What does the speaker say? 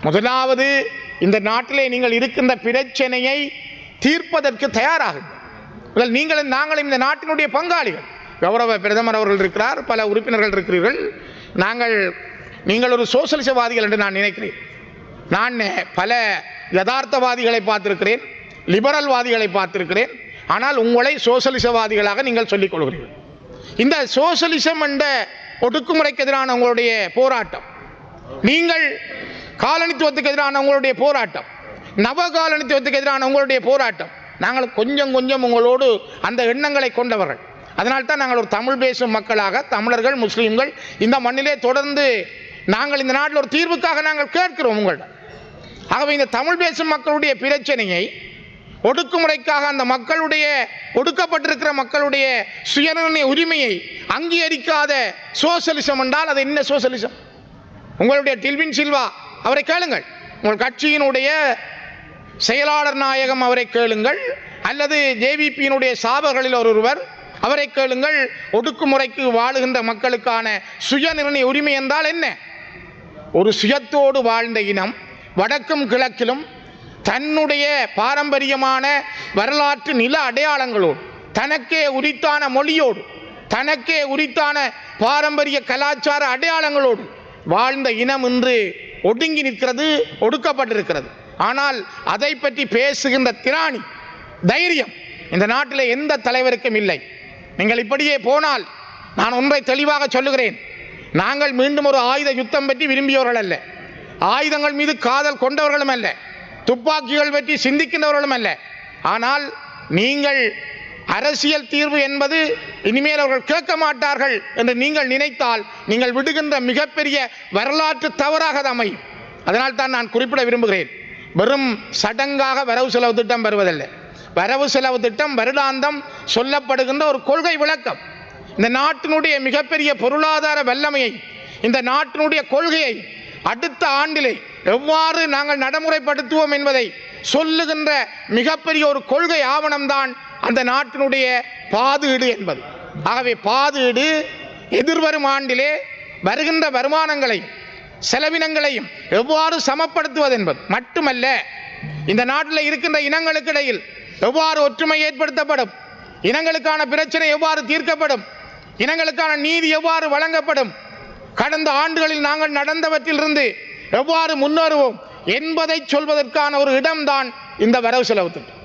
முதலாவது, இந்த நாட்டிலே நீங்கள் இருக்கின்ற பிரச்சனையை தீர்ப்பதற்கு தயாராகுங்கள். நீங்களும் நாங்களும் இந்த நாட்டினுடைய பங்காளிகள். கௌரவ பிரதமர் அவர்கள் இருக்கிறார், பல உறுப்பினர்கள் இருக்கிறீர்கள். நீங்கள் ஒரு சோசலிசவாதிகள் என்று நான் நினைக்கிறேன். நான் பல யதார்த்தவாதிகளை பார்த்திருக்கிறேன், லிபரல்வாதிகளை பார்த்திருக்கிறேன். ஆனால் உங்களை சோசலிசவாதிகளாக நீங்கள் சொல்லிக் கொள்கிறீர்கள். இந்த சோசலிசம் என்ற ஒடுக்குமுறைக்கு எதிரான உங்களுடைய போராட்டம், நீங்கள் காலனித்துவத்துக்கு எதிரான உங்களுடைய போராட்டம், நவகாலனித்துவத்துக்கு எதிரான உங்களுடைய போராட்டம், நாங்கள் கொஞ்சம் கொஞ்சம் உங்களோடு அந்த எண்ணங்களை கொண்டவர்கள். அதனால்தான் நாங்கள் ஒரு தமிழ் பேசும் மக்களாக, தமிழர்கள், முஸ்லீம்கள் இந்த மண்ணிலே தொடர்ந்து நாங்கள் இந்த நாட்டில் ஒரு தீர்வுக்காக நாங்கள் கேட்கிறோம் உங்கள்கிட்ட. ஆகவே இந்த தமிழ் பேசும் மக்களுடைய பிரச்சனையை, ஒடுக்குமுறைக்காக அந்த மக்களுடைய, ஒடுக்கப்பட்டிருக்கிற மக்களுடைய சுயநிர்ணய உரிமையை அங்கீகரிக்காத சோசலிசம் என்றால் அது என்ன சோசலிசம்? உங்களுடைய டில்வின் சில்வா அவரை கேளுங்கள், உங்கள் கட்சியினுடைய செயலாளர் நாயகம் அவரை கேளுங்கள், அல்லது ஜேவிபியினுடைய சாபர்களில் ஒருவர் அவரை கேளுங்கள். ஒடுக்குமுறைக்கு வாழுகின்ற மக்களுக்கான சுயநிர்ணய உரிமை என்றால் என்ன? ஒரு சுயத்தோடு வாழ்ந்த இனம் வடக்கும் கிழக்கிலும் தன்னுடைய பாரம்பரியமான வரலாற்று நில அடையாளங்களோடு, தனக்கே உரித்தான மொழியோடு, தனக்கே உரித்தான பாரம்பரிய கலாச்சார அடையாளங்களோடு வாழ்ந்த இனம் இன்று ஒடுங்கி நிற்கிறது, ஒடுக்கப்பட்டிருக்கிறது. ஆனால் அதை பற்றி பேசுகின்ற திராணி, தைரியம் இந்த நாட்டில் எந்த தலைவருக்கும் இல்லை. நீங்கள் இப்படியே போனால் நான் ஒன்றை தெளிவாக சொல்லுகிறேன், நாங்கள் மீண்டும் ஒரு ஆயுத யுத்தம் பற்றி விரும்பியவர்கள் அல்ல, ஆயுதங்கள் மீது காதல் கொண்டவர்களும் அல்ல, துப்பாக்கிகள் பற்றி சிந்திக்கின்றவர்களும் அல்ல. ஆனால் நீங்கள் அரசியல் தீர்வு என்பது இனிமேல் அவர்கள் கேட்க மாட்டார்கள் என்று நீங்கள் நினைத்தால் நீங்கள் விடுகின்ற மிகப்பெரிய வரலாற்று தவறாக அது அமையும். அதனால் தான் நான் குறிப்பிட விரும்புகிறேன், வெறும் சடங்காக வரவு செலவு திட்டம் வருவதில்லை. வரவு செலவு திட்டம் வருடாந்தம் சொல்லப்படுகின்ற ஒரு கொள்கை விளக்கம். இந்த நாட்டினுடைய மிகப்பெரிய பொருளாதார வல்லமையை, இந்த நாட்டினுடைய கொள்கையை அடுத்த ஆண்டிலே எவ்வாறு நாங்கள் நடைமுறைப்படுத்துவோம் என்பதை சொல்லுகின்ற மிகப்பெரிய ஒரு கொள்கை ஆவணம்தான் அந்த நாட்டினுடைய பாதீடு என்பது. ஆகவே பாதீடு எதிர்வரும் ஆண்டிலே வருகின்ற வருமானங்களையும் செலவினங்களையும் எவ்வாறு சமப்படுத்துவது என்பது மட்டுமல்ல, இந்த நாட்டில் இருக்கின்ற இனங்களுக்கு இடையில் எவ்வாறு ஒற்றுமை ஏற்படுத்தப்படும், இனங்களுக்கான பிரச்சனை எவ்வாறு தீர்க்கப்படும், இனங்களுக்கான நீதி எவ்வாறு வழங்கப்படும், கடந்த ஆண்டுகளில் நாங்கள் நடந்தவற்றிலிருந்து எவ்வாறு முன்னேறுவோம் என்பதை சொல்வதற்கான ஒரு இடம்தான் இந்த வரவு செலவு திட்டம்.